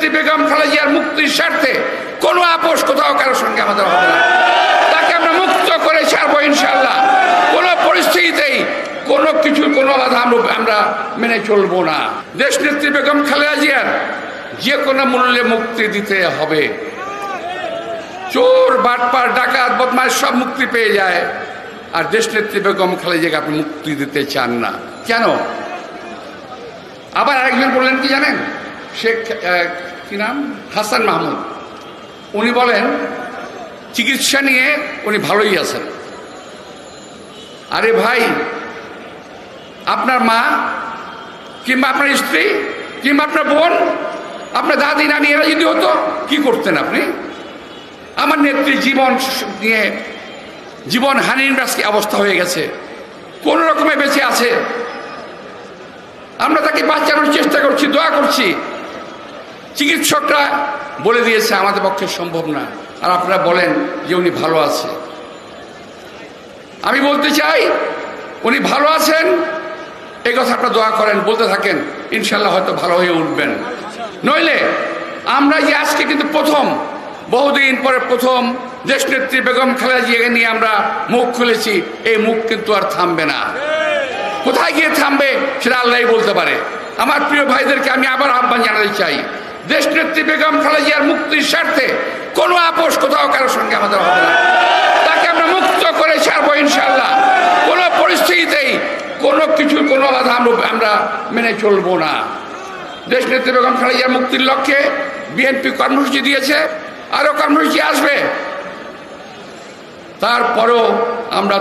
দেশনেত্রী বেগম খালেদা জিয়ার মুক্তির স্বার্থে কোনো আপোষ কোথাও কারোর সঙ্গে আমাদের হবে না। তাকে আমরা মুক্ত করে ছাড়বো ইনশাআল্লাহ। কোনো পরিস্থিতিতেই কোনো কিছুর কোনো বাধা আমরা মেনে চলবো না। দেশনেত্রী বেগম খালেদা জিয়ার যে কোনো মূল্যে মুক্তি দিতে হবে। চোর, বাটপার, ডাকাত, বদমাশ সব মুক্তি পেয়ে যায়, আর দেশনেত্রী বেগম খালেদা জিয়াকে আপনি মুক্তি দিতে চান না কেন? আবার আরেকজন বললেন কি জানেন, শেখ কি নাম, হাসান মাহমুদ, উনি বলেন চিকিৎসা নিয়ে উনি ভালোই আছেন। আরে ভাই, আপনার মা কিংবা আপনার স্ত্রী কিংবা আপনার বোন, আপনার দাদি নানি এরা যদি হতো কি করতেন আপনি? আমার নেত্রী জীবন নিয়ে জীবন হানির অবস্থা হয়ে গেছে, কোন রকমে বেঁচে আছে, আমরা তাকে বাঁচানোর চেষ্টা করছি, দোয়া করছি। চিকিৎসকরা বলে দিয়েছে আমাদের পক্ষে সম্ভব না, আর আপনারা বলেন যে উনি ভালো আছে। আমি বলতে চাই উনি ভালো আছেন, এই কথা আপনারা দোয়া করেন, বলতে থাকেন, ইনশাল্লাহ হয়তো ভালো হয়ে উঠবেন। নইলে আমরা যে আজকে কিন্তু প্রথম, বহুদিন পরে প্রথম দেশনেত্রী বেগম খালেদা জিয়াকে নিয়ে আমরা মুখ খুলেছি, এই মুখ কিন্তু আর থামবে না। কোথায় গিয়ে থামবে সেটা আল্লাহই বলতে পারে। আমার প্রিয় ভাইদেরকে আমি আবার আহ্বান জানাতে চাই, দেশনেত্রী বেগম খালেদা জিয়ার মুক্তির স্বার্থে কোনো আপোষ কোথাও কারোর সঙ্গে আমাদের হবে না। তাকে আমরা মুক্ত করে ছাড়বো ইনশাআল্লাহ। কোনো পরিস্থিতিতেই কোনো কিছুর কোনো বাধা আমরা মেনে চলবো না। দেশনেত্রী বেগম খালেদা জিয়ার মুক্তির লক্ষ্যে বিএনপি কর্মসূচি দিয়েছে, আরো কর্মসূচি আসবে। তারপরেও আমরা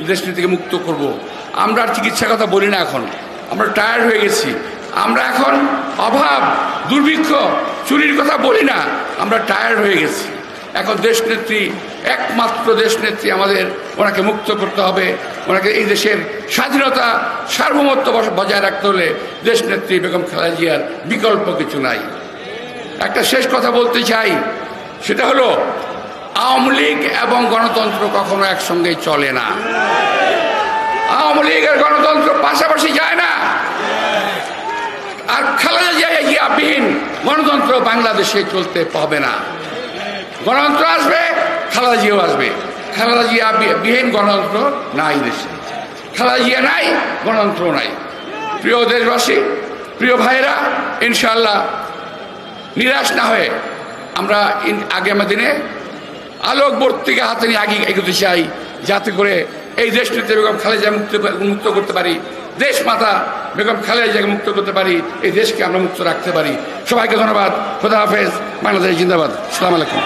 দেশনেত্রীকে মুক্ত করব। আমরা আর চিকিৎসার কথা বলি না, এখন আমরা টায়ার্ড হয়ে গেছি। আমরা এখন অভাব, দুর্ভিক্ষ, চুরির কথা বলি না, আমরা টায়ার্ড হয়ে গেছি। এখন দেশনেত্রী, একমাত্র দেশনেত্রী আমাদের, ওনাকে মুক্ত করতে হবে। ওনাকে এই দেশের স্বাধীনতা, সার্বভৌমত্ব বজায় রাখতে হলে দেশনেত্রী বেগম খালেদা জিয়ার বিকল্প কিছু নাই। একটা শেষ কথা বলতে চাই, সেটা হলো আওয়ামী লীগ এবং গণতন্ত্র কখনো একসঙ্গে চলে না। আওয়ামী লীগ আর গণতন্ত্র পাশাপাশি যায় না। আর খালেদা জিয়া বিহীন গণতন্ত্র বাংলাদেশে চলতে পাবে না। গণতন্ত্র আসবে, খালেদা জিয়াও আসবে। খালেদা জিয়া বিহীন গণতন্ত্র নাই দেশে। খালেদা জিয়া নাই, গণতন্ত্র নাই। প্রিয় দেশবাসী, প্রিয় ভাইরা, ইনশাআল্লাহ নিরাশ না হয়ে আমরা আগামী দিনে আলোকবর্তিকা হাতে নিয়ে আগে এগোতে চাই, যাতে করে এই দেশনেত্রী বেগম খালেদা জিয়া মুক্ত করতে পারি, দেশ মাতা বেগম খালেদা জিয়াকে মুক্ত করতে পারি, এই দেশকে আমরা মুক্ত রাখতে পারি। সবাইকে ধন্যবাদ। খোদা হাফেজ। বাংলাদেশ জিন্দাবাদ। আসসালামু আলাইকুম।